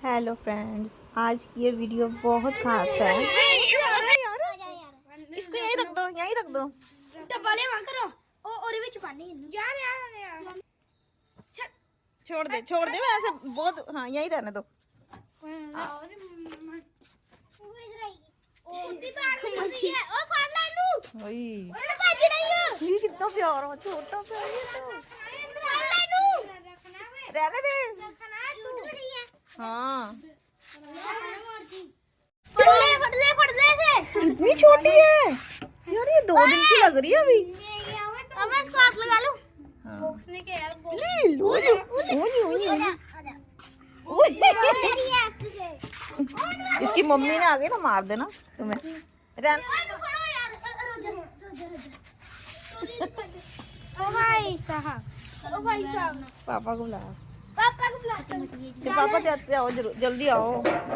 Hello friends, आज की ये वीडियो बहुत खास है। इसको यहीं रख दो, यहीं रख दो। डब्बाले वहां करो और ਵਿੱਚ पानी यार यार छोड़ दे वैसे बहुत। हाँ, यहीं रहने दो। ये कितना प्यारा छोटा सा है तो। रहने दे। हाँ, फट ले से इतनी छोटी है यार, ये 2 दिन की लग रही है अभी। अब मैं इसको हाथ लगा लूं। हाँ। बॉक्स में क्या है? ले लो। इसकी मम्मी ने आगे ना मार देना तुम्हें। ओ भाई साहब पापा को बुलाओ। पापा को बुला तो पापा जाते आओ, जल्दी आओ। रहने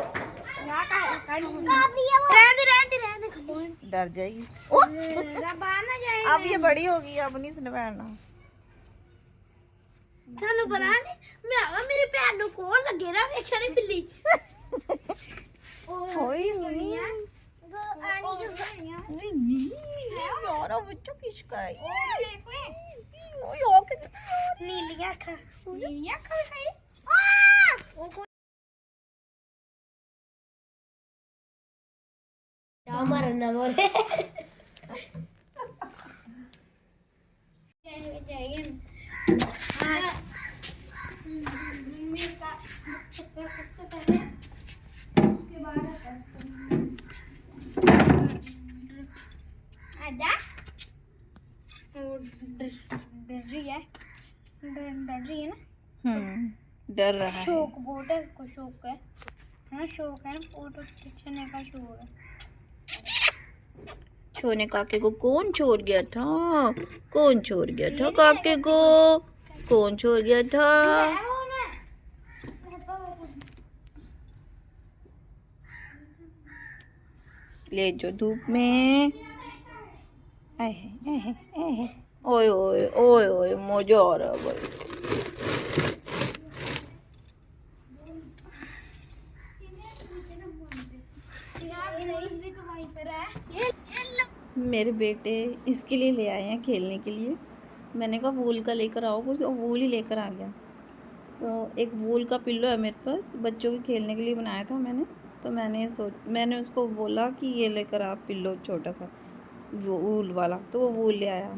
डर जाएगी। ना जाए अब ये बड़ी होगी, अब नहीं इसने पहनना। सानू बनाने मैं आवा मेरे पैर नु कौन लगे ना वेख्या नहीं बिल्ली कोई नहीं यार, बच्चों किसका है? नीलियां खा खाई हमारा नाम और डर रही है ना। डर रहा है। शौक बहुत है इसको, शौक है ना, शौक है ना, फोटो खींचने का शौक है। छोने काके को कौन छोड़ गया था? कौन छोड़ गया था काके को? कौन छोड़ गया था? ले जो धूप में। ओए ओए ओए ओए, मजा आ रहा है भाई। मेरे बेटे इसके लिए ले आए हैं, खेलने के लिए। मैंने कहा वूल का लेकर आओ कुछ, और वूल ही लेकर आ गया। तो एक वूल का पिल्लो है मेरे पास, बच्चों के खेलने के लिए बनाया था मैंने। तो मैंने उसको बोला कि ये लेकर आप पिल्लो छोटा सा वूल वाला, तो वो वूल ले आया।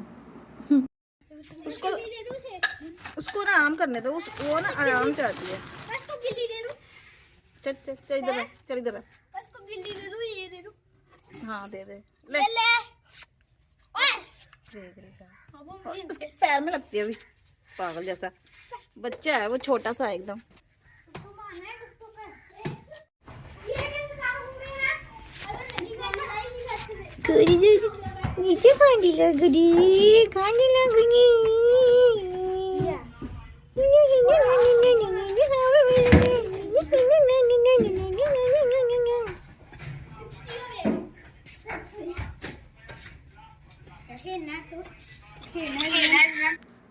उसको ना आराम करने दो, वो ना आराम चाहती है। चल इधर। ये दे दो। हाँ दे दे। ले उसके पैर में लगती है अभी, पागल जैसा बच्चा है वो, छोटा सा एकदम। नीचे खाने लग गई।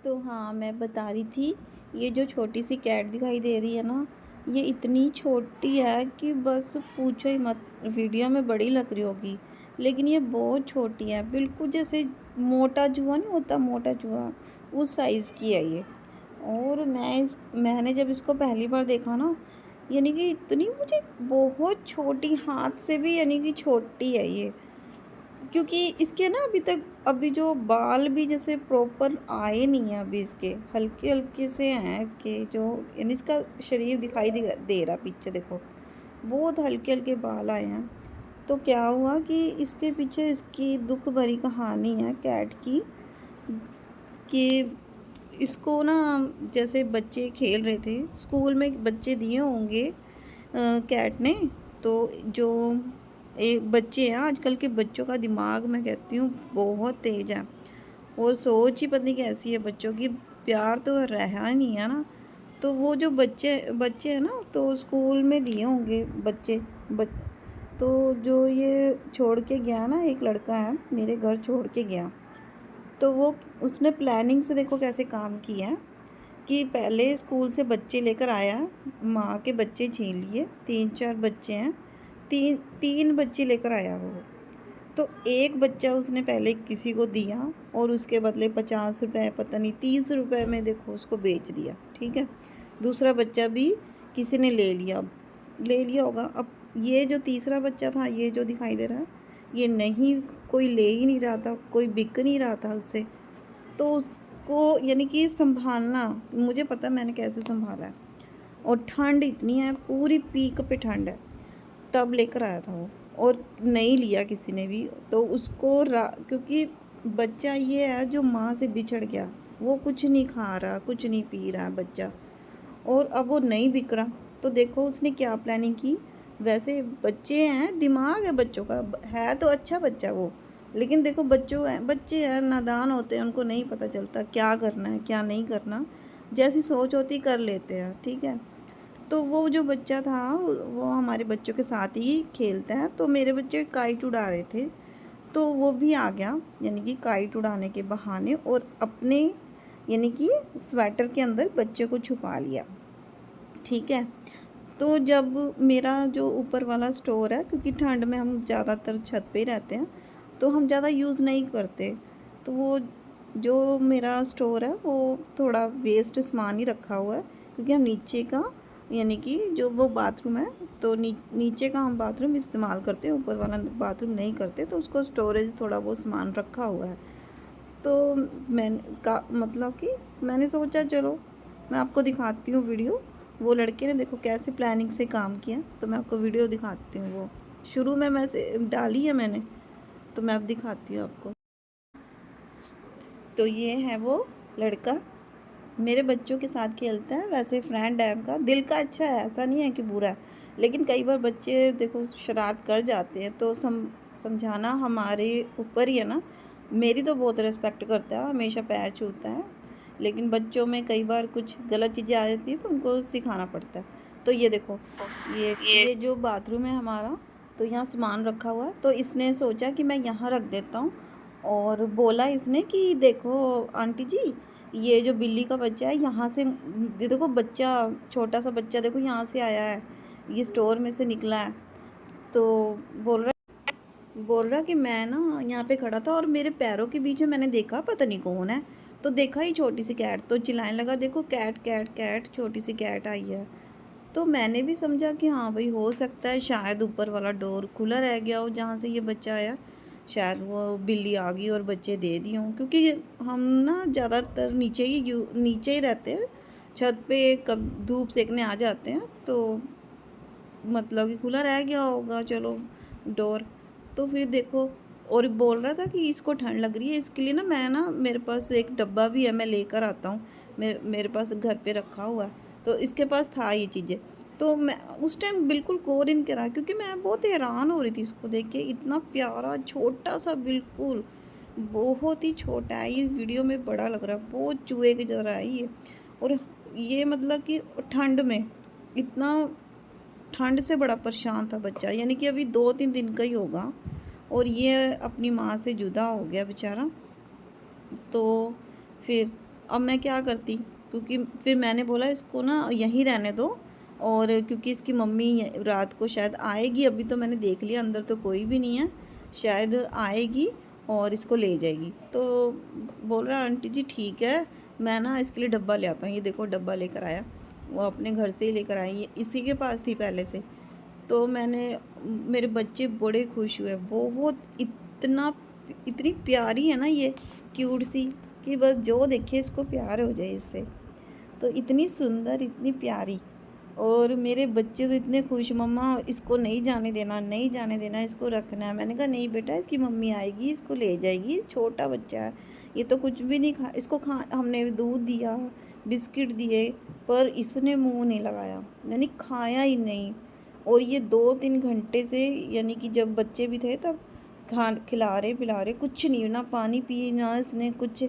तो हाँ, मैं बता रही थी, ये जो छोटी सी कैट दिखाई दे रही है ना, ये इतनी छोटी है कि बस पूछो ही मत। वीडियो में बड़ी लग रही होगी, लेकिन ये बहुत छोटी है, बिल्कुल जैसे मोटा चूहा नहीं होता, मोटा चूहा उस साइज़ की है ये। और मैंने जब इसको पहली बार देखा ना, यानी कि इतनी मुझे बहुत छोटी, हाथ से भी यानी कि छोटी है ये। क्योंकि इसके ना अभी जो बाल भी जैसे प्रॉपर आए नहीं हैं, अभी इसके हल्के हल्के से हैं इसके, जो यानी इसका शरीर दिखाई दे रहा पीछे देखो, बहुत हल्के हल्के बाल आए हैं। तो क्या हुआ कि इसके पीछे इसकी दुख भरी कहानी है कैट की, कि इसको ना जैसे बच्चे खेल रहे थे, स्कूल में बच्चे दिए होंगे कैट ने। तो जो बच्चे हैं, आजकल के बच्चों का दिमाग मैं कहती हूँ बहुत तेज़ है, और सोच ही पता नहीं कैसी है बच्चों की, प्यार तो रहा नहीं है ना। तो वो जो बच्चे हैं ना, तो स्कूल में दिए होंगे तो जो ये छोड़ के गया ना, एक लड़का है मेरे घर छोड़ के गया, तो वो उसने प्लानिंग से देखो कैसे काम किया है कि पहले स्कूल से बच्चे लेकर आया, माँ के बच्चे छीन लिए, 3-4 बच्चे हैं, 3 बच्चे लेकर आया वो। तो एक बच्चा उसने पहले किसी को दिया और उसके बदले 50 रुपए, पता नहीं 30 रुपए में देखो उसको बेच दिया, ठीक है। दूसरा बच्चा भी किसी ने ले लिया होगा। अब ये जो तीसरा बच्चा था, ये जो दिखाई दे रहा है, ये नहीं, कोई ले ही नहीं रहा था, कोई बिक नहीं रहा था उससे। तो उसको यानी कि संभालना, मुझे पता मैंने कैसे संभाला है। और ठंड इतनी है, पूरी पीक पे ठंड है, तब लेकर आया था वो। और नहीं लिया किसी ने भी, तो उसको क्योंकि बच्चा ये है जो माँ से बिछड़ गया, वो कुछ नहीं खा रहा, कुछ नहीं पी रहा बच्चा, और अब वो नहीं बिक रहा। तो देखो उसने क्या प्लानिंग की। वैसे बच्चे हैं, दिमाग है बच्चों का, है तो अच्छा बच्चा वो, लेकिन देखो बच्चे हैं, नादान होते हैं, उनको नहीं पता चलता क्या करना है क्या नहीं करना, जैसी सोच होती कर लेते हैं, ठीक है। तो वो जो बच्चा था वो हमारे बच्चों के साथ ही खेलता है, तो मेरे बच्चे काइट उड़ा रहे थे, तो वो भी आ गया, यानी कि काइट उड़ाने के बहाने, और अपने यानी कि स्वेटर के अंदर बच्चे को छुपा लिया, ठीक है। तो जब मेरा जो ऊपर वाला स्टोर है, क्योंकि ठंड में हम ज़्यादातर छत पे ही रहते हैं, तो हम ज़्यादा यूज़ नहीं करते, तो वो जो मेरा स्टोर है वो थोड़ा वेस्ट सामान ही रखा हुआ है, क्योंकि हम नीचे का यानी कि जो वो बाथरूम है, तो नीचे का हम बाथरूम इस्तेमाल करते हैं, ऊपर वाला बाथरूम नहीं करते, तो उसको स्टोरेज थोड़ा वो सामान रखा हुआ है। तो मैंने मतलब कि मैंने सोचा चलो मैं आपको दिखाती हूँ वीडियो। वो लड़के ने देखो कैसे प्लानिंग से काम किया, तो मैं आपको वीडियो दिखाती हूँ। वो शुरू में मैं से डाली है मैंने, तो मैं अब दिखाती हूँ आपको। तो ये है वो लड़का, मेरे बच्चों के साथ खेलता है, वैसे फ्रेंड है उनका, दिल का अच्छा है, ऐसा नहीं है कि बुरा है, लेकिन कई बार बच्चे देखो शरारत कर जाते हैं, तो समझाना हमारे ऊपर ही है ना। मेरी तो बहुत रिस्पेक्ट करता है, हमेशा पैर छूता है, लेकिन बच्चों में कई बार कुछ गलत चीज़ें आ जाती है, तो उनको सिखाना पड़ता है। तो ये देखो, ये जो बाथरूम है हमारा, तो यहाँ सामान रखा हुआ है, तो इसने सोचा कि मैं यहाँ रख देता हूँ, और बोला इसने कि देखो आंटी जी, ये जो बिल्ली का बच्चा है यहाँ से, ये देखो बच्चा, छोटा सा बच्चा देखो यहाँ से आया है, ये स्टोर में से निकला है। तो बोल रहा कि मैं ना यहाँ पे खड़ा था और मेरे पैरों के बीच में मैंने देखा पता नहीं कौन है, तो देखा ही छोटी सी कैट, तो चिल्लाने लगा देखो कैट कैट कैट, छोटी सी कैट आई है। तो मैंने भी समझा कि हाँ भाई, हो सकता है शायद ऊपर वाला डोर खुला रह गया हो जहाँ से ये बच्चा आया, शायद वो बिल्ली आ गई और बच्चे दे दिए हों, क्योंकि हम ना ज़्यादातर नीचे ही रहते हैं, छत पे कब धूप सेकने आ जाते हैं, तो मतलब कि खुला रह गया होगा चलो डोर। तो फिर देखो, और बोल रहा था कि इसको ठंड लग रही है, इसके लिए ना मैं ना, मेरे पास एक डब्बा भी है, मैं लेकर आता हूँ, मेरे पास घर पे रखा हुआ है, तो इसके पास था ये चीज़ें। तो मैं उस टाइम बिल्कुल गौर ही नहीं करा, क्योंकि मैं बहुत हैरान हो रही थी इसको देख के, इतना प्यारा छोटा सा, बिल्कुल बहुत ही छोटा है, इस वीडियो में बड़ा लग रहा है, बहुत चूहे की तरह है ये। और ये मतलब कि ठंड में इतना, ठंड से बड़ा परेशान था बच्चा, यानी कि अभी 2-3 दिन का ही होगा, और ये अपनी माँ से जुदा हो गया बेचारा। तो फिर अब मैं क्या करती, क्योंकि फिर मैंने बोला इसको ना यहीं रहने दो, और क्योंकि इसकी मम्मी रात को शायद आएगी, अभी तो मैंने देख लिया अंदर तो कोई भी नहीं है, शायद आएगी और इसको ले जाएगी। तो बोल रहा आंटी जी ठीक है, मैं ना इसके लिए डब्बा ले आता हूँ, ये देखो डब्बा लेकर आया, वो अपने घर से ही लेकर आई, ये इसी के पास थी पहले से। तो मेरे बच्चे बड़े खुश हुए बहुत, इतनी प्यारी है ना ये, क्यूट सी, कि बस जो देखे इसको प्यार हो जाए इससे। तो इतनी सुंदर, इतनी प्यारी, और मेरे बच्चे तो इतने खुश, मम्मा इसको नहीं जाने देना, नहीं जाने देना, इसको रखना है। मैंने कहा नहीं बेटा, इसकी मम्मी आएगी, इसको ले जाएगी, छोटा बच्चा है, ये तो कुछ भी नहीं खा, इसको हमने दूध दिया, बिस्किट दिए, पर इसने मुंह नहीं लगाया, यानी खाया ही नहीं। और ये 2-3 घंटे से, यानी कि जब बच्चे भी थे तब खिला रहे पिला रहे, कुछ नहीं, ना पानी पिए, ना इसने कुछ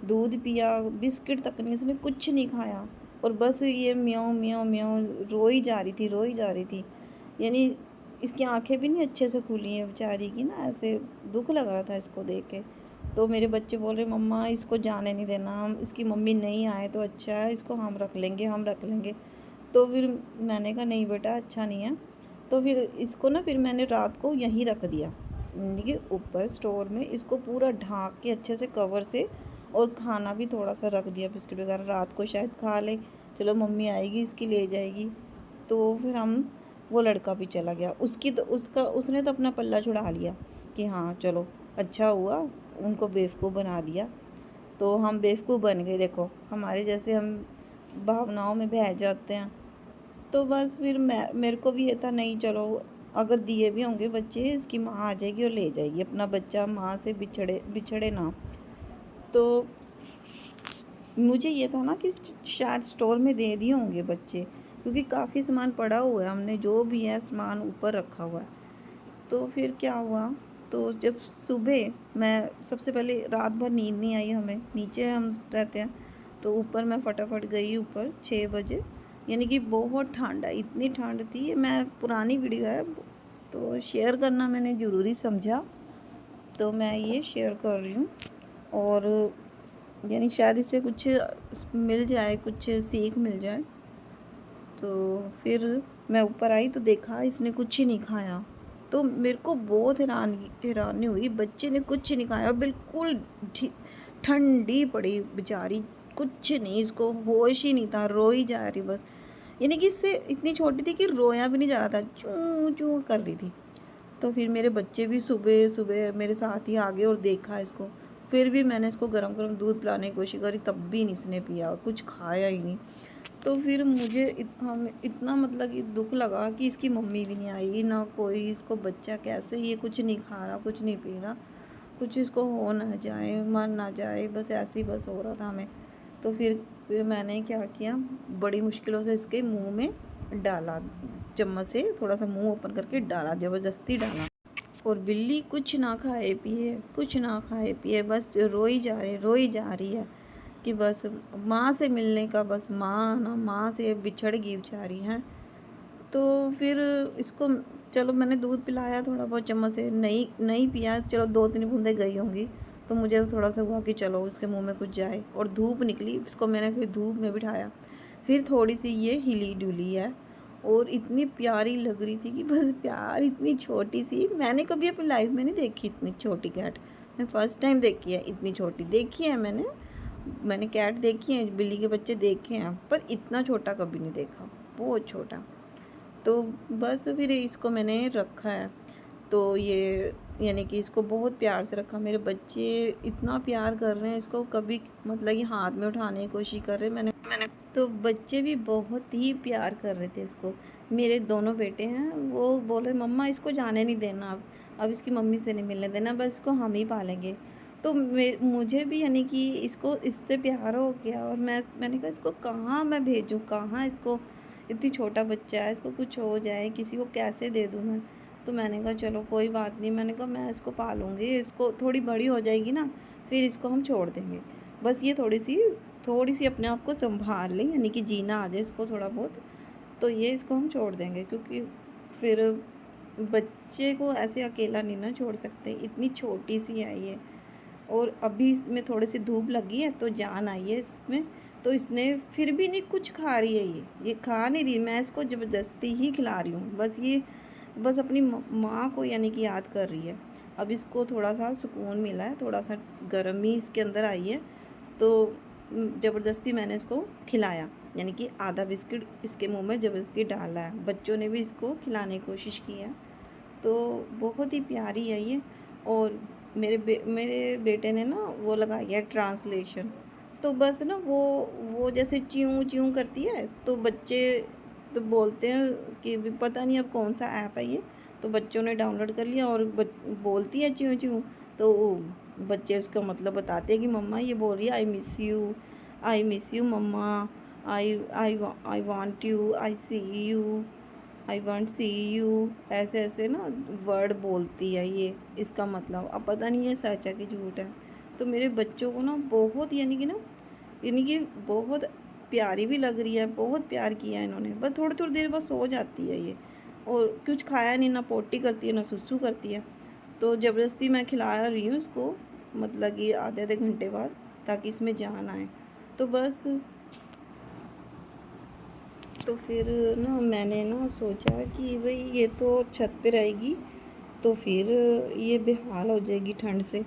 दूध पिया, बिस्किट तक नहीं, इसने कुछ नहीं खाया, और बस ये म्याऊं म्याऊं म्याऊं रोई जा रही थी, रोई जा रही थी। यानी इसकी आंखें भी नहीं अच्छे से खुली हैं बेचारी की ना, ऐसे दुख लग रहा था इसको देख के। तो मेरे बच्चे बोल रहे मम्मा इसको जाने नहीं देना, हम इसकी मम्मी नहीं आए तो अच्छा है, इसको हम रख लेंगे, हम रख लेंगे। तो फिर मैंने कहा नहीं बेटा अच्छा नहीं है। तो फिर इसको ना फिर मैंने रात को यहीं रख दिया, यानी कि ऊपर स्टोर में इसको पूरा ढाक के अच्छे से कवर से, और खाना भी थोड़ा सा रख दिया बिस्किट वगैरह, रात को शायद खा ले, चलो मम्मी आएगी इसकी ले जाएगी। तो फिर वो लड़का भी चला गया, उसने तो अपना पल्ला छुड़ा लिया कि हाँ चलो अच्छा हुआ, उनको बेवकूफ़ बना दिया। तो हम बेवकूफ़ बन गए, देखो हमारे जैसे हम भावनाओं में बह जाते हैं। तो बस फिर मेरे को भी ये था नहीं चलो, अगर दिए भी होंगे बच्चे इसकी माँ आ जाएगी और ले जाएगी अपना बच्चा, माँ से बिछड़े ना। तो मुझे ये था ना कि शायद स्टोर में दे दिए होंगे बच्चे, क्योंकि काफ़ी सामान पड़ा हुआ है, हमने जो भी है सामान ऊपर रखा हुआ है। तो फिर क्या हुआ, तो जब सुबह मैं सबसे पहले रात भर नींद नहीं आई हमें, नीचे हम रहते हैं, तो ऊपर मैं फटाफट गई ऊपर 6 बजे, यानी कि बहुत ठंड है, इतनी ठंड थी। मैं पुरानी वीडियो है तो शेयर करना मैंने ज़रूरी समझा, तो मैं ये शेयर कर रही हूँ। और यानी शायद इससे कुछ मिल जाए, कुछ सीख मिल जाए। तो फिर मैं ऊपर आई तो देखा इसने कुछ ही नहीं खाया। तो मेरे को बहुत हैरानी हुई, बच्चे ने कुछ नहीं खाया, बिल्कुल ठंडी पड़ी बेचारी, कुछ नहीं, इसको होश ही नहीं था, रोई जा रही बस, यानी कि इससे इतनी छोटी थी कि रोया भी नहीं जा रहा था, चूं चूं कर रही थी। तो फिर मेरे बच्चे भी सुबह सुबह मेरे साथ ही आ गए और देखा इसको। फिर भी मैंने इसको गरम गरम दूध पिलाने की कोशिश करी, तब भी नहीं इसने पिया, कुछ खाया ही नहीं। तो फिर मुझे इतना मतलब कि दुख लगा कि इसकी मम्मी भी नहीं आई ना कोई, इसको बच्चा कैसे ये कुछ नहीं खा रहा, कुछ नहीं पी रहा, कुछ इसको हो ना जाए, मर ना जाए, बस ऐसे ही बस हो रहा था हमें। तो फिर मैंने क्या किया, बड़ी मुश्किलों से इसके मुंह में डाला, चम्मच से थोड़ा सा मुंह ओपन करके डाला, ज़बरदस्ती डाला। और बिल्ली कुछ ना खाए पिए, कुछ ना खाए पिए, बस रोई जा रही है कि बस माँ से मिलने का, बस माँ से बिछड़ गई बेचारी है। तो फिर इसको चलो मैंने दूध पिलाया थोड़ा बहुत चम्मच से, नहीं नहीं पिया, चलो 2-3 बूंदें गई होंगी। तो मुझे थोड़ा सा हुआ कि चलो उसके मुंह में कुछ जाए, और धूप निकली, इसको मैंने फिर धूप में बिठाया। फिर थोड़ी सी ये हिली डुली है, और इतनी प्यारी लग रही थी कि बस प्यार, इतनी छोटी सी, मैंने कभी अपनी लाइफ में नहीं देखी इतनी छोटी कैट, मैं फ़र्स्ट टाइम देखी है इतनी छोटी, देखी है मैंने कैट देखी है, बिल्ली के बच्चे देखे हैं, पर इतना छोटा कभी नहीं देखा, बहुत छोटा। तो बस फिर इसको मैंने रखा है। तो ये यानी कि इसको बहुत प्यार से रखा, मेरे बच्चे इतना प्यार कर रहे हैं इसको, कभी मतलब कि हाथ में उठाने की कोशिश कर रहे हैं, मैंने तो बच्चे भी बहुत ही प्यार कर रहे थे इसको। मेरे दोनों बेटे हैं, वो बोल रहे मम्मा इसको जाने नहीं देना, अब इसकी मम्मी से नहीं मिलने देना, बस इसको हम ही पालेंगे। तो मुझे भी यानी कि इसको इससे प्यार हो गया, और मैंने कहा इसको कहाँ मैं भेजूँ, कहाँ इसको, इतनी छोटा बच्चा है, इसको कुछ हो जाए, किसी को कैसे दे दूँ मैं। तो मैंने कहा चलो कोई बात नहीं, मैंने कहा मैं इसको पालूँगी, इसको थोड़ी बड़ी हो जाएगी ना फिर इसको हम छोड़ देंगे, बस ये थोड़ी सी अपने आप को संभाल लें, यानी कि जीना आ जाए इसको थोड़ा बहुत, तो ये इसको हम छोड़ देंगे। क्योंकि फिर बच्चे को ऐसे अकेला नहीं ना छोड़ सकते, इतनी छोटी सी है ये, और अभी इसमें थोड़ी सी धूप लगी है तो जान आई है इसमें। तो इसने फिर भी नहीं कुछ खा रही है, ये खा नहीं रही, मैं इसको ज़बरदस्ती ही खिला रही हूँ, बस ये बस अपनी माँ को यानी कि याद कर रही है। अब इसको थोड़ा सा सुकून मिला है, थोड़ा सा गर्मी इसके अंदर आई है, तो ज़बरदस्ती मैंने इसको खिलाया, यानी कि आधा बिस्किट इसके मुंह में ज़बरदस्ती डाला है। बच्चों ने भी इसको खिलाने की कोशिश की है, तो बहुत ही प्यारी है ये। और मेरे बेटे ने ना वो लगाई है ट्रांसलेशन, तो बस ना वो जैसे च्यूं च्यूं करती है, तो बच्चे तो बोलते हैं कि भी पता नहीं अब कौन सा ऐप है ये, तो बच्चों ने डाउनलोड कर लिया और बोलती है च्यूं च्यूं, तो बच्चे उसका मतलब बताते हैं कि मम्मा ये बोल रही है I miss you mama, I want you, I want see you, ऐसे ऐसे ना वर्ड बोलती है ये, इसका मतलब अब पता नहीं है सच है कि झूठ है। तो मेरे बच्चों को ना बहुत यानी कि बहुत प्यारी भी लग रही है, बहुत प्यार किया है इन्होंने, बस थोड़ी थोड़ी देर बाद सो जाती है ये, और कुछ खाया नहीं, ना पोटी करती है ना सुसु करती है। तो ज़बरदस्ती मैं खिला रही हूँ इसको, मतलब कि आधे आधे घंटे बाद, ताकि इसमें जान आए। तो बस, तो फिर ना मैंने ना सोचा कि भाई ये तो छत पे रहेगी तो फिर ये बेहाल हो जाएगी ठंड से।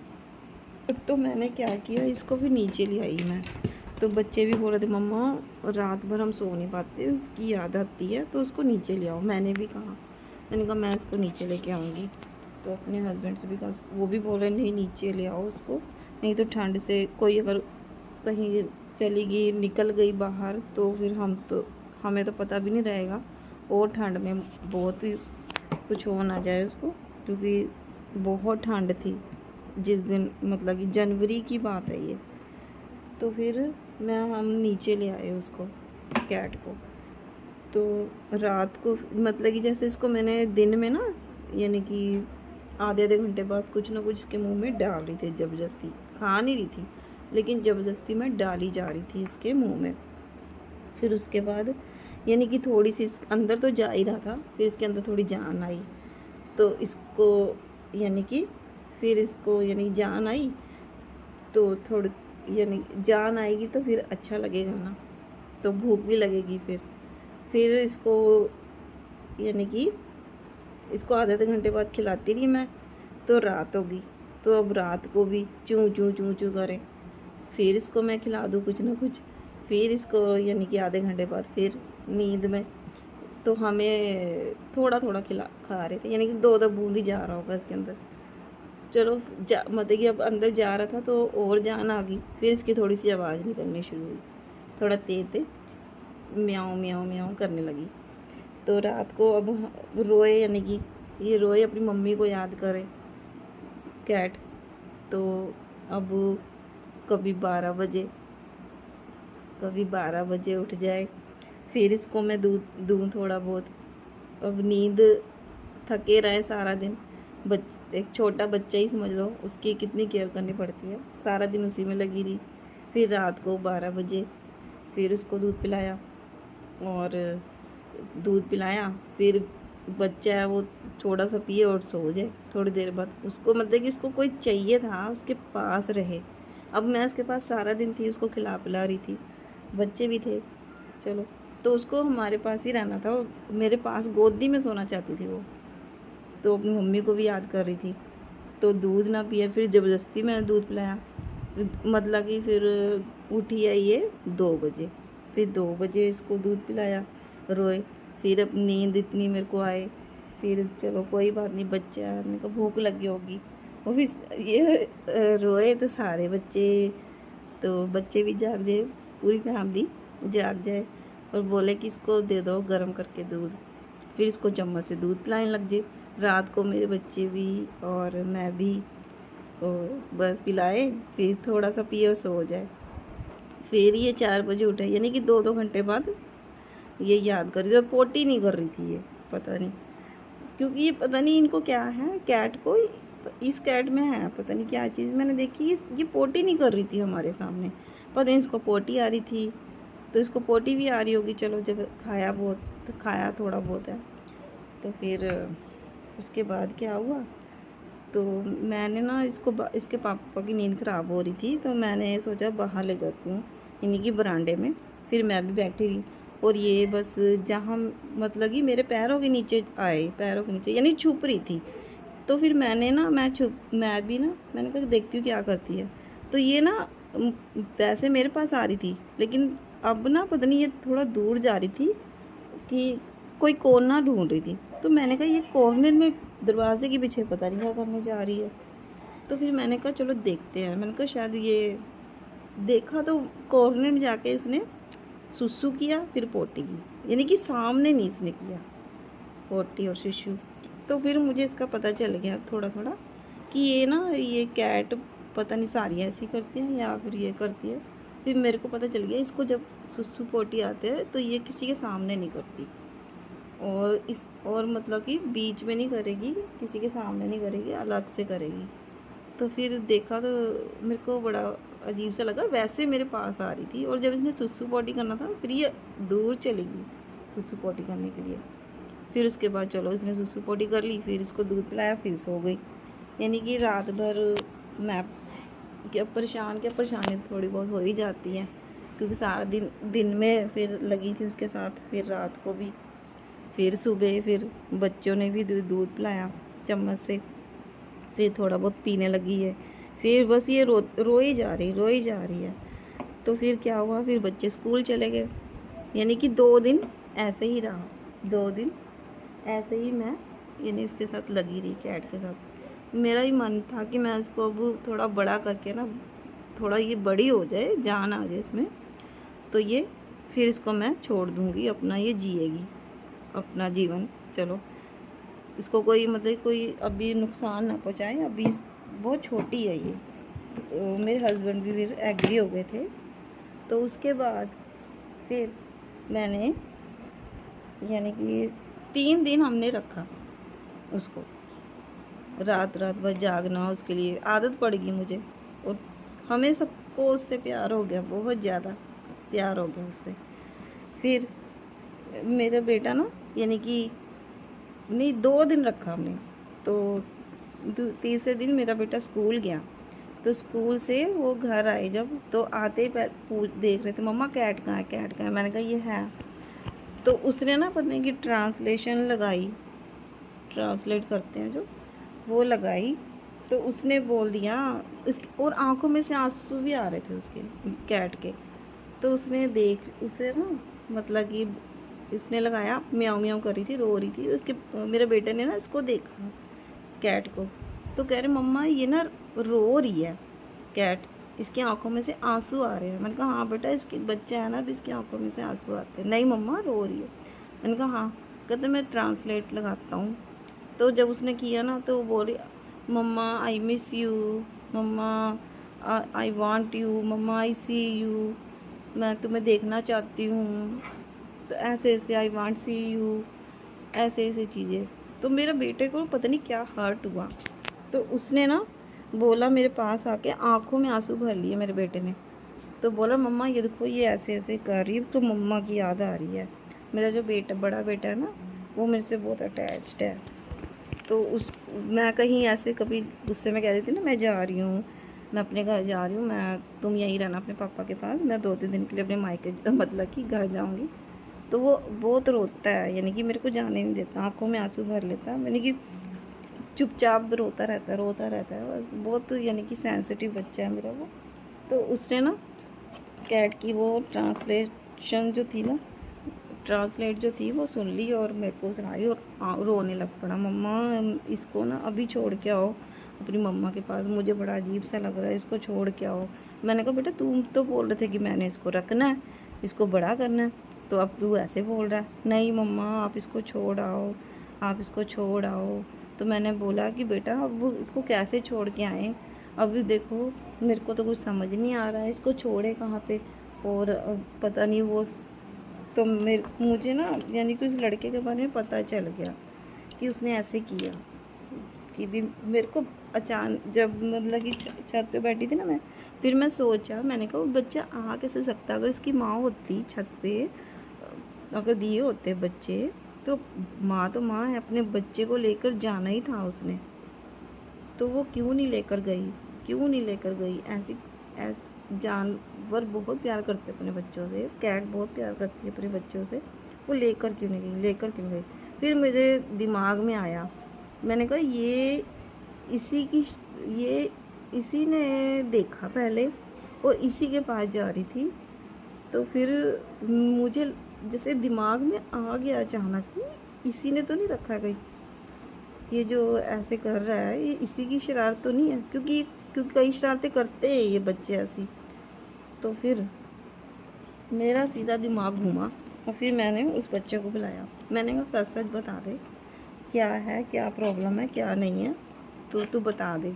तो मैंने क्या किया, इसको भी नीचे ले आई मैं। तो बच्चे भी बोल रहे थे मम्मा रात भर हम सो नहीं पाते, उसकी याद आती है, तो उसको नीचे ले आओ। मैंने भी कहा, मैंने कहा मैं इसको नीचे लेके आऊँगी। तो अपने हस्बैंड से भी कहा, वो भी बोल रहे नहीं नीचे ले आओ उसको, नहीं तो ठंड से कोई अगर कहीं चली गई निकल गई बाहर तो फिर हमें तो पता भी नहीं रहेगा, और ठंड में बहुत ही कुछ हो ना जाए उसको, क्योंकि बहुत ठंड थी जिस दिन, मतलब कि जनवरी की बात है ये। तो फिर हम नीचे ले आए उसको, कैट को। तो रात को मतलब कि जैसे इसको मैंने दिन में ना, यानी कि आधे आधे घंटे बाद कुछ ना कुछ इसके मुंह में डाल रही थी, ज़बरदस्ती खा नहीं रही थी, लेकिन ज़बरदस्ती मैं डाली जा रही थी इसके मुंह में। फिर उसके बाद यानी कि थोड़ी सी अंदर तो जा ही रहा था, फिर इसके अंदर थोड़ी जान आई, तो इसको यानी कि फिर इसको यानी जान आई, तो थोड़ी यानी जान आएगी तो फिर अच्छा लगेगा ना, तो भूख भी लगेगी। फिर इसको यानी कि इसको आधे आधे घंटे बाद खिलाती रही मैं, तो रात होगी। तो अब रात को भी चूँ चूँ चूँ चूँ करे, फिर इसको मैं खिला दूँ कुछ ना कुछ, फिर इसको यानी कि आधे घंटे बाद फिर नींद में। तो हमें थोड़ा थोड़ा खा रहे थे, यानी कि दो दो बूंद ही जा रहा होगा इसके अंदर। चलो मतलब कि अब अंदर जा रहा था तो और जान आ गई, फिर इसकी थोड़ी सी आवाज़ निकलनी शुरू हुई, थोड़ा तेज तेज म्याऊं म्याऊं म्याऊं करने लगी। तो रात को अब रोए, यानी कि ये रोए अपनी मम्मी को याद करे कैट। तो अब कभी 12 बजे उठ जाए, फिर इसको मैं दूध दूँ थोड़ा बहुत। अब नींद, थके रहे सारा दिन, एक छोटा बच्चा ही समझ लो, उसकी कितनी केयर करनी पड़ती है, सारा दिन उसी में लगी रही। फिर रात को 12 बजे फिर उसको दूध पिलाया, और फिर बच्चा है वो थोड़ा सा पिए और सो जाए थोड़ी देर बाद। उसको मतलब कि उसको कोई चाहिए था उसके पास रहे। अब मैं उसके पास सारा दिन थी, उसको खिला पिला रही थी, बच्चे भी थे, चलो तो उसको हमारे पास ही रहना था, वो मेरे पास गोदी में सोना चाहती थी वो। तो अपनी मम्मी को भी याद कर रही थी, तो दूध ना पिया, फिर ज़बरदस्ती मैंने दूध पिलाया। मतलब कि फिर उठी है ये 2 बजे, फिर 2 बजे इसको दूध पिलाया, रोए। फिर अब नींद इतनी मेरे को आए, फिर चलो कोई बात नहीं, बच्चा है, मेरे को भूख लगी होगी, वो भी ये रोए तो सारे बच्चे, तो बच्चे भी जाग जाए, पूरी फैमिली जाग जाए, और बोले कि इसको दे दो गर्म करके दूध। फिर इसको चम्मच से दूध पिलाने लग जाए। रात को मेरे बच्चे भी और मैं भी, और बस पिलाए, फिर थोड़ा सा पिए और सो जाए। फिर ये 4 बजे उठे, यानी कि 2-2 घंटे बाद ये याद कर रही थी, और पोटी नहीं कर रही थी ये, पता नहीं क्योंकि ये पता नहीं इनको क्या है कैट को, इस कैट में है पता नहीं क्या चीज़, मैंने देखी ये पोटी नहीं कर रही थी हमारे सामने, पता नहीं इसको पोटी आ रही थी, तो इसको पोटी भी आ रही होगी। चलो जब खाया बहुत, तो खाया थोड़ा बहुत है। तो फिर उसके बाद क्या हुआ, तो मैंने ना इसके पापा की नींद ख़राब हो रही थी, तो मैंने सोचा बाहर ले जाती हूँ, यानी कि बरामदे में। फिर मैं भी बैठी रही, और ये बस जहाँ मतलब कि मेरे पैरों के नीचे आए, पैरों के नीचे यानी छुप रही थी। तो फिर मैंने ना मैंने कहा देखती हूँ क्या करती है। तो ये ना वैसे मेरे पास आ रही थी, लेकिन अब ना पता नहीं ये थोड़ा दूर जा रही थी, कि कोई कोना ढूंढ रही थी। तो मैंने कहा ये कॉर्नर में दरवाजे के पीछे पता नहीं क्या करने जा रही है। तो फिर मैंने कहा चलो देखते हैं, मैंने कहा शायद ये, देखा तो कॉर्नर में जाके इसने सुसु किया, फिर पोटी की, यानी कि सामने नहीं इसने किया पोटी और सुसु। तो फिर मुझे इसका पता चल गया थोड़ा थोड़ा कि ये कैट पता नहीं सारी ऐसी करती हैं या फिर ये करती है। फिर मेरे को पता चल गया इसको जब सुसु पोटी आते हैं तो ये किसी के सामने नहीं करती, और मतलब कि बीच में नहीं करेगी, किसी के सामने नहीं करेगी, अलग से करेगी। तो फिर देखा तो मेरे को बड़ा अजीब सा लगा, वैसे मेरे पास आ रही थी, और जब इसने सुसु पोटी करना था फिर ये दूर चली गई सुसु पोटी करने के लिए। फिर उसके बाद चलो इसने सुसु पोटी कर ली, फिर इसको दूध पिलाया, फिर सो गई। यानी कि रात भर मैं क्या परेशान, क्या परेशानी थोड़ी बहुत हो ही जाती है, क्योंकि सारा दिन में फिर लगी थी उसके साथ, फिर रात को भी, फिर सुबह, फिर बच्चों ने भी दूध पिलाया चम्मच से, फिर थोड़ा बहुत पीने लगी है, फिर बस ये रो ही जा रही है। तो फिर क्या हुआ, फिर बच्चे स्कूल चले गए, यानी कि 2 दिन ऐसे ही रहा, 2 दिन ऐसे ही मैं यानी उसके साथ लगी रही, कैट के साथ। मेरा ही मन था कि मैं इसको अब थोड़ा बड़ा करके ना, थोड़ा ये बड़ी हो जाए, जान आ जाए इसमें, तो ये फिर इसको मैं छोड़ दूँगी, अपना ये जिएगी अपना जीवन। चलो, इसको कोई मतलब कोई अभी नुकसान ना पहुँचाए, अभी बहुत छोटी है ये। तो मेरे हस्बैंड भी फिर एग्री हो गए थे। तो उसके बाद फिर मैंने यानी कि 3 दिन हमने रखा उसको, रात भर जागना, उसके लिए आदत पड़ गई मुझे, और हमें सबको उससे प्यार हो गया, बहुत ज़्यादा प्यार हो गया उससे। फिर मेरा बेटा ना, यानी कि नहीं, 2 दिन रखा हमने, तो तीसरे दिन मेरा बेटा स्कूल गया। तो स्कूल से वो घर आए जब, तो आते ही देख रहे थे, मम्मा कैट कहाँ है, कैट कहाँ है। मैंने कहा ये है। तो उसने ना पता नहीं कि ट्रांसलेशन लगाई, ट्रांसलेट करते हैं जो, वो लगाई। तो उसने बोल दिया और आंखों में से आंसू भी आ रहे थे उसके, कैट के। तो उसने उसे ना मतलब कि इसने लगाया, म्याऊं म्याऊं कर रही थी, रो रही थी उसके। मेरे बेटे ने ना इसको देखा, कैट को, तो कह रहे मम्मा ये ना रो रही है कैट, इसकी आंखों में से आंसू आ रहे हैं। मैंने कहा हाँ बेटा, इसके बच्चा है ना, अभी इसकी आंखों में से आंसू आते हैं। नहीं मम्मा रो रही है। मैंने कहा हाँ। कहते मैं ट्रांसलेट लगाता हूँ। तो जब उसने किया ना, तो वो बोली mama I miss you, mama I want you, mama I see you, मैं तुम्हें देखना चाहती हूँ। तो ऐसे ऐसे आई वांट सी यू, ऐसे ऐसे चीज़ें। तो मेरे बेटे को पता नहीं क्या हर्ट हुआ, तो उसने ना बोला मेरे पास आके, आंखों में आंसू भर लिए मेरे बेटे ने। तो बोला मम्मा ये देखो, ये ऐसे ऐसे कर रही है, तो मम्मा की याद आ रही है। मेरा जो बेटा, बड़ा बेटा है ना, वो मेरे से बहुत अटैच्ड है। तो मैं कहीं ऐसे कभी गुस्से में कह देती ना, मैं जा रही हूँ, मैं अपने घर जा रही हूँ, तुम यहीं रहना अपने पापा के पास, मैं 2-3 दिन के लिए अपने मायके मतलब कि घर जाऊँगी। तो वो बहुत रोता है, यानी कि मेरे को जाने नहीं देता, आंखों में आंसू भर लेता है, यानी कि चुपचाप रोता रहता है बस। बहुत यानी कि सेंसिटिव बच्चा है मेरा वो। तो उसने ना कैट की वो ट्रांसलेशन जो थी ना, ट्रांसलेट जो थी वो सुन ली और मेरे को सुनाई, और रोने लग पड़ा, मम्मा इसको ना अभी छोड़ के आओ अपनी मम्मा के पास, मुझे बड़ा अजीब सा लग रहा है, इसको छोड़ के आओ। मैंने कहा बेटा तुम तो बोल रहे थे कि मैंने इसको रखना है, इसको बड़ा करना है, तो अब तू ऐसे बोल रहा है। नहीं मम्मा आप इसको छोड़ आओ, आप इसको छोड़ आओ। तो मैंने बोला कि बेटा अब वो इसको कैसे छोड़ के आएँ, अभी देखो मेरे को तो कुछ समझ नहीं आ रहा है, इसको छोड़े कहाँ पे। और पता नहीं वो, तो मुझे ना यानी कि उस लड़के के बारे में पता चल गया कि उसने ऐसे किया, कि भी मेरे को अचानक जब मतलब कि छत पे बैठी थी ना मैं, फिर मैं सोचा, मैंने कहा वो बच्चा आ कैसे सकता, अगर इसकी माँ होती छत पे, अगर दिए होते बच्चे, तो माँ है, अपने बच्चे को लेकर जाना ही था उसने, तो वो क्यों नहीं लेकर गई, क्यों नहीं लेकर गई। जानवर बहुत प्यार करते अपने बच्चों से, कैट बहुत प्यार करती है अपने बच्चों से, वो लेकर क्यों नहीं गई, लेकर क्यों गई। फिर मेरे दिमाग में आया, मैंने कहा ये इसी ने देखा पहले और इसी के पास जा रही थी। तो फिर मुझे जैसे दिमाग में आ गया अचानक कि इसी ने तो नहीं रखा कहीं, ये जो ऐसे कर रहा है ये इसी की शरारत तो नहीं है, क्योंकि कई शरारतें करते हैं ये बच्चे ऐसी। तो फिर मेरा सीधा दिमाग घूमा और फिर मैंने उस बच्चे को बुलाया, मैंने कहा सच सच बता दे, क्या है, क्या प्रॉब्लम है, क्या नहीं है, तो तू बता दे।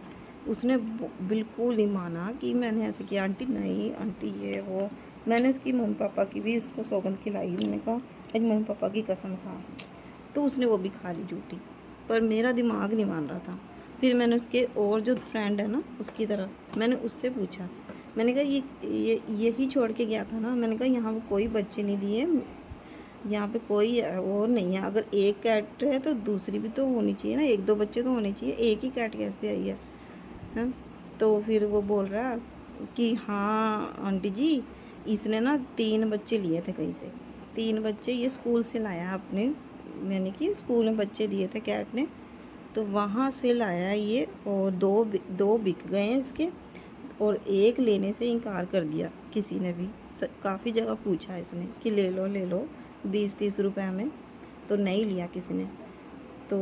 उसने बिल्कुल नहीं माना कि मैंने ऐसे किया। आंटी नहीं आंटी ये वो, मैंने उसकी मम्मी पापा की भी उसको सौगंध खिलाई, मैंने कहा आज मम्मी पापा की कसम खा, तो उसने वो भी खा ली झूठी, पर मेरा दिमाग नहीं मान रहा था। फिर मैंने उसके और जो फ्रेंड है ना उसकी तरह, मैंने उससे पूछा, मैंने कहा यही छोड़ के गया था ना, मैंने कहा यहाँ वो कोई बच्चे नहीं दिए, यहाँ पे कोई और नहीं है, अगर एक कैट है तो दूसरी भी तो होनी चाहिए ना, 1-2 बच्चे तो होने चाहिए, एक ही कैट कैसे आई है। हाँ, तो फिर वो बोल रहा कि हाँ आंटी जी, इसने ना 3 बच्चे लिए थे कहीं से, 3 बच्चे ये स्कूल से लाया अपने, यानी कि स्कूल में बच्चे दिए थे कैट ने, तो वहाँ से लाया ये, और दो बिक गए हैं इसके, और एक लेने से इनकार कर दिया किसी ने भी। काफ़ी जगह पूछा इसने कि ले लो 20-30 रुपए में, तो नहीं लिया किसी ने। तो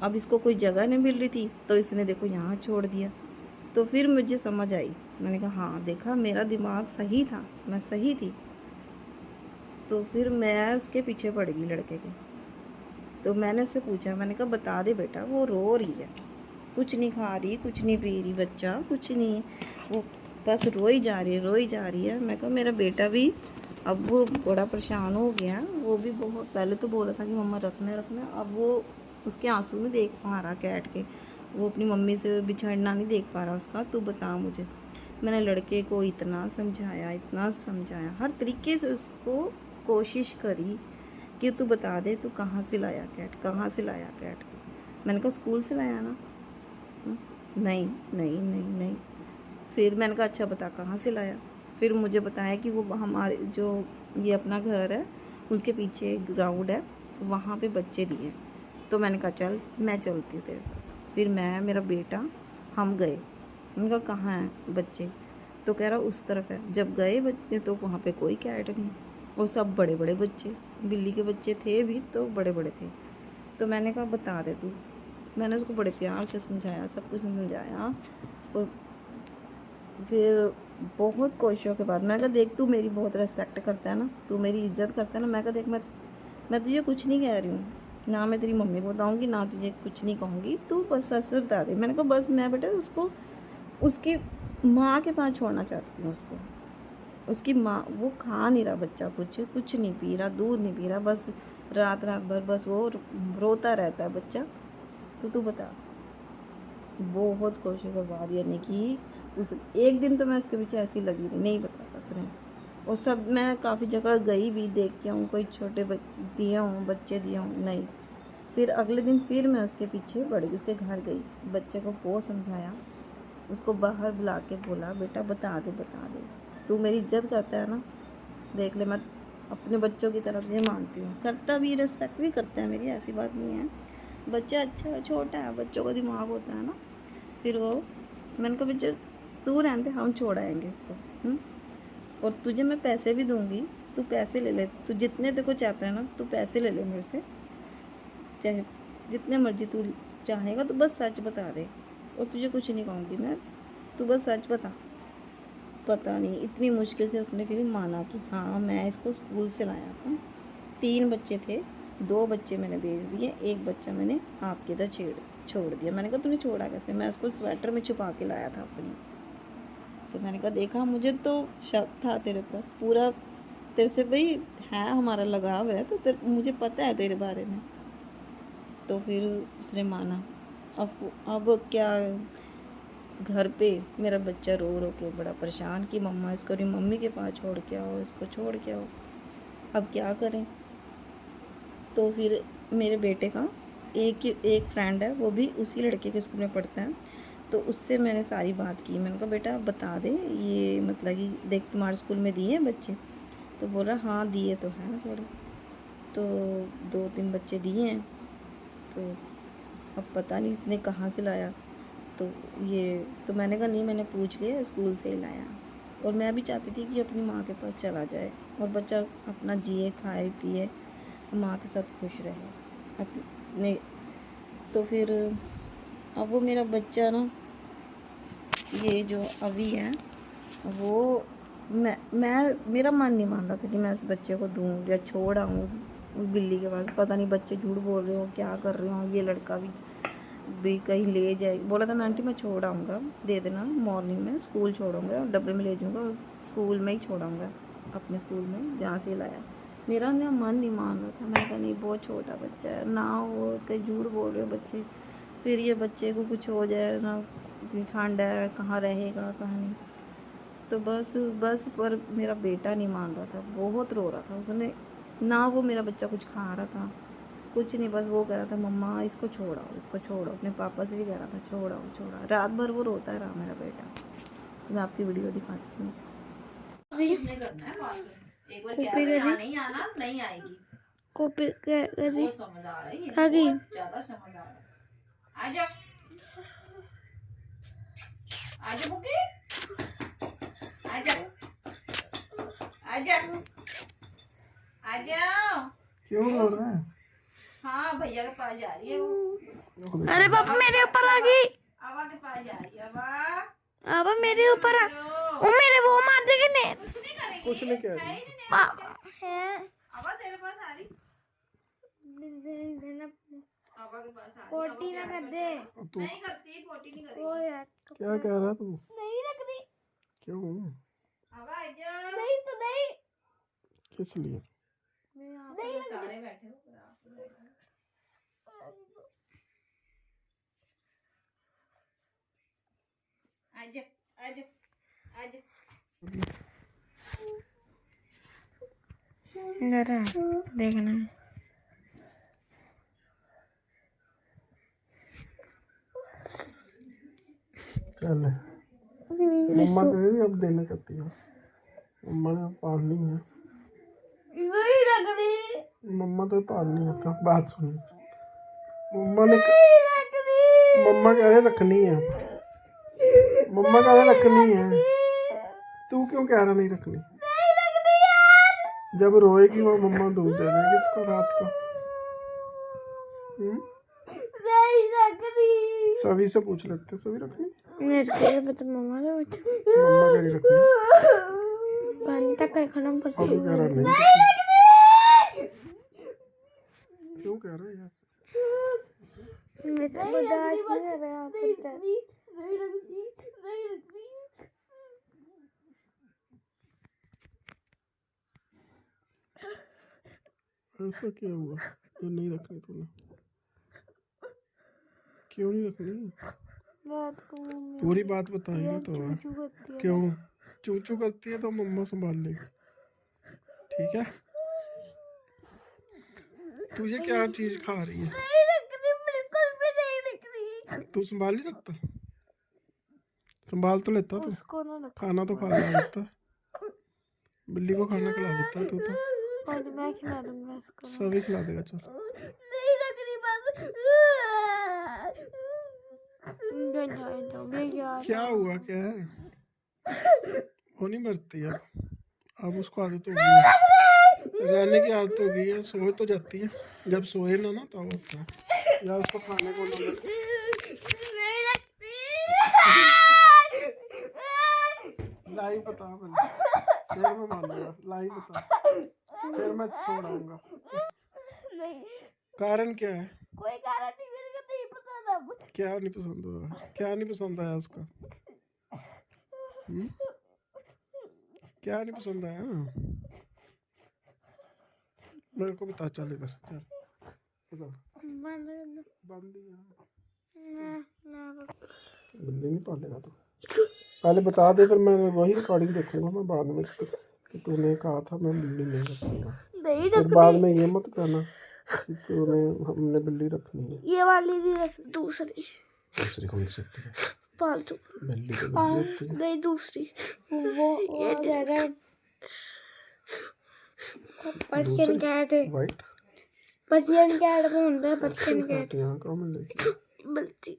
अब इसको कोई जगह नहीं मिल रही थी, तो इसने देखो यहाँ छोड़ दिया। तो फिर मुझे समझ आई, मैंने कहा हाँ देखा मेरा दिमाग सही था, मैं सही थी। तो फिर मैं उसके पीछे पड़ गई लड़के के। तो मैंने उससे पूछा, मैंने कहा बता दे बेटा, वो रो रही है, कुछ नहीं खा रही, कुछ नहीं पी रही बच्चा, कुछ नहीं, वो बस रोई जा रही है, रोई जा रही है। मैं कहा मेरा बेटा भी अब वो बड़ा परेशान हो गया, वो भी बहुत पहले तो बोला था कि मम्मा रखना रखना, अब वो उसके आंसू नहीं देख पा रहा कैट के, वो अपनी मम्मी से बिछड़ना नहीं देख पा रहा उसका। तू बता मुझे। मैंने लड़के को इतना समझाया, हर तरीके से उसको कोशिश करी कि तू बता दे तू कहाँ से लाया कैट, कहाँ से लाया कैट। मैंने कहा स्कूल से लाया ना। नहीं नहीं नहीं नहीं। फिर मैंने कहा अच्छा बता कहाँ से लाया। फिर मुझे बताया कि वो हमारे जो ये अपना घर है उसके पीछे ग्राउंड है, वहाँ पे बच्चे दिए। तो मैंने कहा चल मैं चलती हूँ तेरे साथ। फिर मैं, मेरा बेटा, हम गए। मैंने कहा कहाँ हैं बच्चे, तो कह रहा उस तरफ है। जब गए बच्चे तो वहाँ पे कोई कैट नहीं, और सब बड़े बड़े बच्चे, बिल्ली के बच्चे थे भी तो बड़े बड़े थे। तो मैंने कहा बता दे तू। मैंने उसको बड़े प्यार से समझाया, सब कुछ समझाया, और फिर बहुत कोशिशों के बाद मैंने कहा देख तू मेरी बहुत रिस्पेक्ट करता है ना, तू मेरी इज्जत करता है ना, मैं कहा देख मैं तुझे कुछ नहीं कह रही हूँ, ना मैं तेरी मम्मी को बताऊँगी, ना तुझे कुछ नहीं कहूँगी, तू बस सच से बता दे। मैंने कहा बस मैं बेटा उसको उसकी माँ के पास छोड़ना चाहती हूँ उसको। उसकी माँ, वो खा नहीं रहा बच्चा, कुछ नहीं पी रहा, दूध नहीं पी रहा, बस रात भर बस वो रोता रहता है बच्चा। तो तू बता। बहुत कोशिश के बाद, यानी कि उस एक दिन तो मैं उसके पीछे ऐसी लगी रही, नहीं बता उसने। और सब मैं काफ़ी जगह गई भी, देख के हूँ, कोई छोटे दिए हूँ, बच्चे दिए हूँ, नहीं। फिर अगले दिन फिर मैं उसके पीछे पड़ गई, उसके घर गई, बच्चे को बहुत समझाया, उसको बाहर बुला के बोला बेटा बता दे तू मेरी इज्जत करता है ना, देख ले मैं अपने बच्चों की तरफ से मानती हूँ, करता भी, रिस्पेक्ट भी करता है मेरी, ऐसी बात नहीं है। बच्चा अच्छा छोटा है, बच्चों का दिमाग होता है ना। फिर वो, मैंने कहा बच्चा तू रहने, हम छोड़ आएंगे इसको, और तुझे मैं पैसे भी दूंगी, तू पैसे ले ले, तू जितने तेरे को चाहता है ना, तू पैसे ले ले मेरे से, चाहे जितने मर्जी तू चाहेगा, तो बस सच बता दे, और तुझे कुछ नहीं कहूँगी मैं, तू बस सच बता। पता नहीं इतनी मुश्किल से उसने फिर माना कि हाँ मैं इसको स्कूल से लाया था। 3 बच्चे थे, 2 बच्चे मैंने भेज दिए, 1 बच्चा मैंने आपके इधर छोड़ दिया। मैंने कहा तूने छोड़ा कैसे, मैं उसको स्वेटर में छुपा के लाया था अपनी। तो मैंने कहा देखा, मुझे तो शक था तेरे पर पूरा, तेरे से भाई है हमारा लगाव है, तो मुझे पता है तेरे बारे में। तो फिर उसने माना। अब क्या, घर पे मेरा बच्चा रो रो के बड़ा परेशान कि मम्मा इसको मम्मी के पास छोड़ के आओ, इसको छोड़ के आओ। अब क्या करें। तो फिर मेरे बेटे का एक फ्रेंड है, वो भी उसी लड़के के स्कूल में पढ़ता है, तो उससे मैंने सारी बात की। मैंने कहा बेटा बता दे, ये मतलब कि देख तुम्हारे स्कूल में दिए बच्चे, तो बोला हाँ दिए तो हैं थोड़े, तो 2-3 बच्चे दिए हैं, तो अब पता नहीं इसने कहाँ से लाया। तो मैंने कहा नहीं, मैंने पूछ लिया, स्कूल से ही लाया। और मैं भी चाहती थी कि अपनी माँ के पास चला जाए और बच्चा अपना जिए, खाए पिए, माँ के साथ खुश रहे अपने। तो फिर अब वो मेरा बच्चा ना, ये जो अभी है, वो मैं मेरा मन नहीं मान रहा था कि मैं उस बच्चे को दूँ या छोड़ आऊँ उस बिल्ली के पास। पता नहीं बच्चे झूठ बोल रहे हो, क्या कर रहे हो। ये लड़का भी कहीं ले जाए, बोला था ना आंटी मैं छोड़ आऊँगा, दे देना, मॉर्निंग में स्कूल छोड़ूंगा, डब्बे में ले जाऊँगा, स्कूल में ही छोड़ाऊँगा, अपने स्कूल में जहाँ से लाया। मेरा ना मन नहीं मान रहा था। मैं कहा नहीं बहुत छोटा बच्चा है ना, वो कहीं झूठ बोल रहे हो बच्चे, फिर ये बच्चे को कुछ हो जाए ना, ठंड है, कहाँ रहेगा कहाँ नहीं। तो बस पर मेरा बेटा नहीं मान रहा था, बहुत रो रहा था उसने ना, वो मेरा बच्चा कुछ खा रहा था कुछ नहीं, बस वो कह रहा था मम्मा इसको छोड़ाओ, इसको छोड़ो। अपने पापा से भी कह रहा था छोड़ाओ छोड़ाओ। रात भर वो रोता रहा मेरा बेटा। तो मैं आपकी वीडियो दिखाती हूँ उसको। इसने करना है बात, एक बार क्या यहाँ नहीं आना, नहीं आएगी। कॉपी कर रही बहुत समझदार है ये, आ गई। बहुत ज्यादा समझदार है। आजा आजा बुकी, आजा आजा आजा। क्यों रो रहा है? हाँ भैया के पास जा रही है वो। अरे पापा मेरे ऊपर आ गई। आवा के पास जा रही है। आवा अब मेरे ऊपर आ, वो मेरे वो मार देगी ने। कुछ नहीं करेगी, कुछ नहीं कह रही। है ही नहीं पापा है आवा तेरे पास आ रही। आवा के पास आ रही। पोटी ना कर दे। तू नहीं करती, पोटी नहीं करेगी। ओ यार क्या कह रहा तू? नहीं रख दी। क्यों? आवा आजा। नहीं तो नहीं। किस लिए? नहीं सारे बैठे हो। आजा आजा आजा। जरा देखना चल मम्मा तुझे भी अब देना चाहती है। मम्मा ने पालनी है। नहीं रख दी। मम्मा तो पालनी है। तो बात सुन, मम्मा ने नहीं रख दी। मम्मा कह रहे रखनी है। मम्मा कह रहे रखनी है। तू क्यों कह रहा नहीं रखनी? नहीं रख दी यार। जब रोएगी वो मम्मा दूध दे देगी इसको रात को। नहीं रख दी। सभी से पूछ लेते, सभी रखनी। मेरे को पता मम्मा ने बच्चा मम्मा कह रही रखनी। पानी तक रखना अभी पड़ता कह रहा नहीं। नहीं रख दी। क्यों कह रहे हैं? मैं तो बर्दाश्त नहीं कर रहा पता नहीं रख दी। नहीं रख दी। ऐसा क्या हुआ जो नहीं रखनी तूने? क्यों नहीं रखनी? बात को पूरी बात बताइए तो। चूचू करती है। क्यों चूचू करती है? तो मम्मा संभाल लेगी, ठीक है? तुझे क्या चीज खा रही है? नहीं रख दी, बिल्कुल भी नहीं रख दी। तू संभाल नहीं सकता? संभाल तो लेता तू। उसको ना रख। खाना तो खा लेता, बिल्ली को खाना खिला देता तू तो। पानी मैं खिला दूंगा इसको। सभी खिला देगा। चल नहीं रख रही बस। क्या हुआ? क्या है? वो नहीं मरती अब उसको आदत हो गई है, रहने की आदत हो गई है। सोए तो जाती है, जब सोए ना तो होता है, या उसको खाने को ना मिले। लाइव बता पहले, फिर मैं मानूंगा। लाइव बता, फिर मैं छोड़ाऊंगा। नहीं कारण क्या है? कोई कारण नहीं, मेरे को नहीं पसंद अब। क्या नहीं पसंद हुआ? क्या नहीं पसंद आया उसका? क्या नहीं पसंद आया? मेरे को बता। चल इधर चल, बता। बंद कर दो। बंद ही है। ना बिल्ली नहीं पालेगा तो पहले बता दे, फिर मैं वही रिकॉर्डिंग देखूंगा मैं बाद में कि तूने कहा था मैं बिल्ली नहीं रखूंगा। नहीं फिर रख बाद में ये मत कहना कि तूने हमने बिल्ली रखनी है। ये वाली नहीं रख, दूसरी दूसरी कौन सी होती है? पालतू। बिल्ली तो बिल्ली होती है। नहीं दूसरी वो ये ज्यादा पर्शियन कैट है। वाइट पर्शियन कैट को होता है पर्शियन कैट। यहाँ कहाँ मिलेगी? मिलती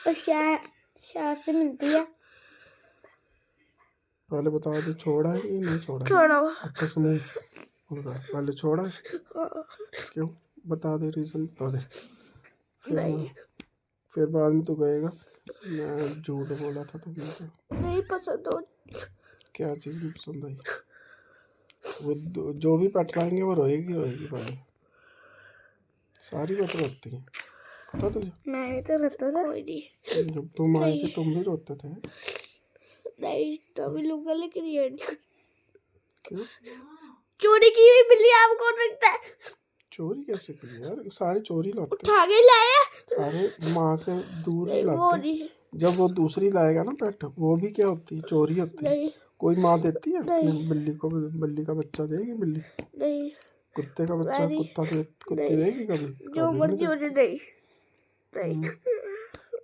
और शहर से मिलती है। पहले बता दे छोड़ा है कि नहीं छोड़ा? छोड़ो। अच्छा समूह होगा, पहले छोड़ा है। क्यों? बता दे, रीजन बता दे। फिर बाद में तो कहेगा मैं झूठ बोला था तुमने तो। नहीं पसंद हो। क्या चीज़ नहीं पसंद आई? वो जो भी पेट लाएंगे वो रोएगी रोएगी पहले। सारी बात रोती है, पता तुझे? मैं भी तो रहता था। कोई नहीं। जब तुम आए थे तुम भी रोते थे। नहीं तो भी लोग लेकिन ये नहीं। क्यों? चोरी की हुई बिल्ली आपको रखता है। चोरी कैसे की यार? सारे चोरी लाते उठा के लाया। सारे माँ से दूर ही वो लाते। नहीं। जब वो दूसरी लाएगा ना पेट, वो भी क्या होती है? चोरी होती है। नहीं कोई माँ देती है नहीं। अपनी बिल्ली को? बिल्ली का बच्चा देगी बिल्ली? नहीं कुत्ते का बच्चा Very- कुत्ती नहीं। देगी कभी? जो कभी मर्जी नहीं हो देती। जाए, नहीं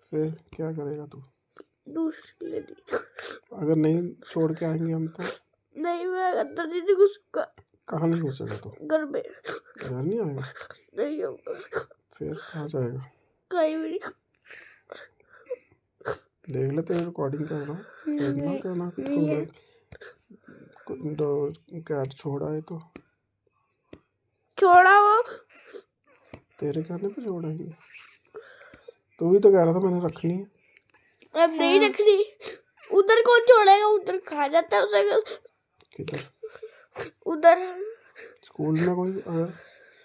फिर क्या करेगा तू? दूसरी लेनी। अगर नहीं छोड़ के आएंगे हम तो नहीं मैं अंदर नहीं घुसूंगा कहाँ नहीं घुसेगा तू? घर में, घर नहीं आएगा? नहीं होगा फिर कहाँ जाएगा? कहीं भी नहीं। देख ले तेरी रिकॉर्डिंग कर रहा हूँ। फिर ना कहना कि तूने कैट छोड़ा है तो छोड़ा वो, तेरे कहने पे छोड़ेंगे। तू भी तो कह रहा था मैंने रखनी है। अब नहीं रखनी। उधर कौन छोड़ेगा, उधर खा जाता है उसे। किधर? उधर स्कूल में कोई अगर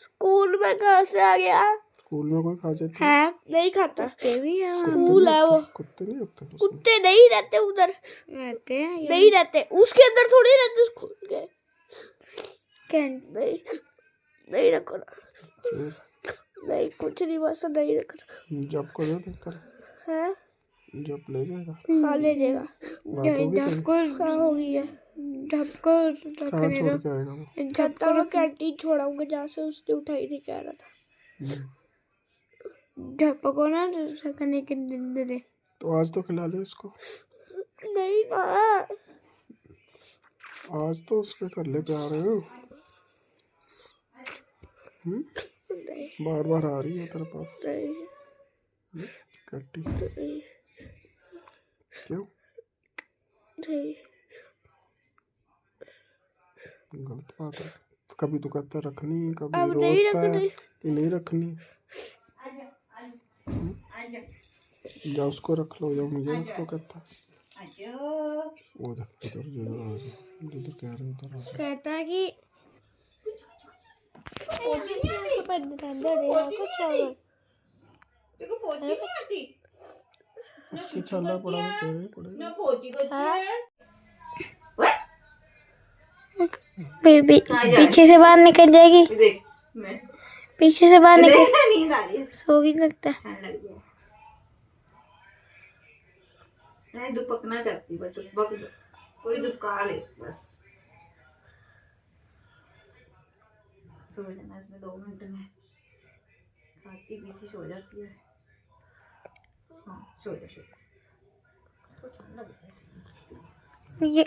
स्कूल में कहाँ से आ गया? स्कूल में कोई खा जाती है नहीं खाता, भी है कुत्ते स्कूल नहीं है वो। होते? कुत्ते नहीं होते उसमें? कुत्ते नहीं रहते उधर, रहते हैं नहीं रहते उसके अंदर, थोड़ी रहते स्कूल के। नहीं नहीं रखना, फिर नहीं कुछ नहीं, बस नहीं रखना जब को दे देकर है। जब ले जाएगा। हाँ ले जाएगा। बात होगी तेरी? हाँ हो गई है। ढपको कहाँ छोड़ के आएगा वो? कहता मैं कैंटीन छोड़ाऊंगा जहाँ से उसने उठाई थी, कह रहा था। ढपको ना रखने के दिन दे। तो आज तो खिला ले उसको। नहीं ना, आज तो उसके कर ले प्यार। नहीं बार बार आ रही है तेरे पास नहीं कट्टी। नहीं क्यों? नहीं। गलत बात है। कभी तो कहता है रखनी, कभी अब नहीं रोता है रखनी। कि नहीं रखनी। या उसको रख लो या मुझे रख लो कहता है। उधर उधर जिधर कह रहे उधर आ जा। कहता है कि उसको छाला पड़ा है तेरे पड़ेगा। पीछे से बाहर निकल जाएगी, पीछे से बाहर निकल सोगी लगता है। मैं दुपकना चाहती बस दुपक दो, कोई दुपका ले बस। सो जाना इसमें 2 मिनट में, खांसी पीछे सो जाती है। हाँ सो जा सो जा, ठंड लग रही है। ये